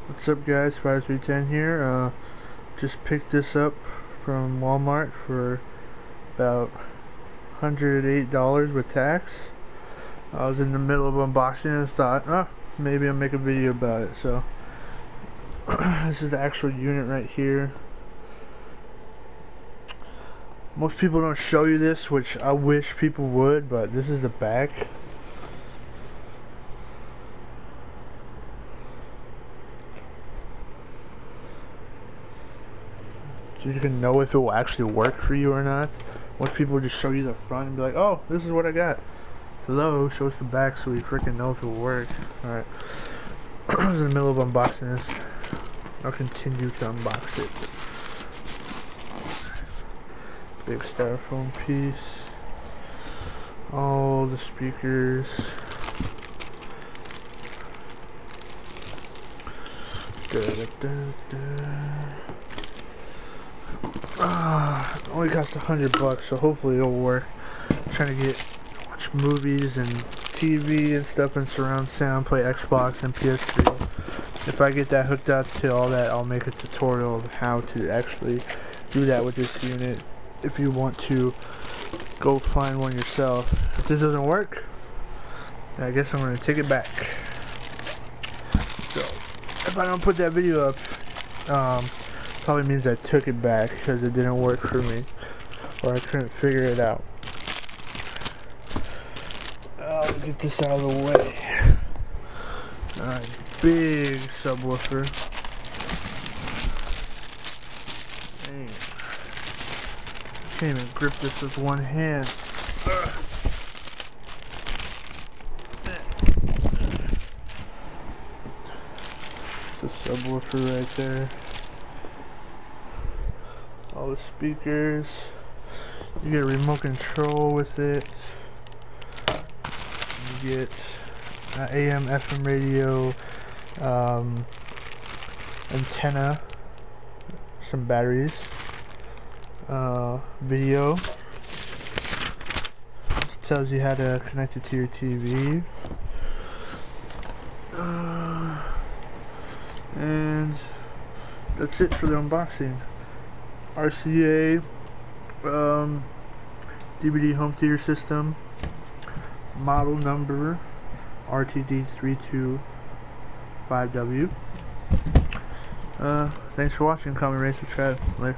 What's up guys, Rtd325w here. Just picked this up from Walmart for about $108 with tax. I was in the middle of unboxing and thought, maybe I'll make a video about it. So this is the actual unit right here. Most people don't show you this, which I wish people would, but this is the back. So you can know if it will actually work for you or not. Most people just show you the front and be like, oh, this is what I got. Hello, show us the back so we freaking know if it will work. Alright. I was in the middle of unboxing this. I'll continue to unbox it. Big styrofoam piece. All the speakers. Only cost $100, so hopefully it'll work. I'm trying to watch movies and TV and stuff and surround sound, play Xbox and PS3. If I get that hooked up to all that, I'll make a tutorial of how to actually do that with this unit. If you want to go find one yourself. If this doesn't work, I guess I'm going to take it back. So, if I don't put that video up, probably means I took it back because it didn't work for me, or I couldn't figure it out. I'll get this out of the way. Alright, big subwoofer. Dang. I can't even grip this with one hand. The subwoofer right there. All the speakers. You get a remote control with it. You get an AM FM radio, antenna, some batteries, video. This tells you how to connect it to your TV. And that's it for the unboxing. RCA DVD home theater system, model number Rtd325w. Thanks for watching. Comment, rate, subscribe. Later.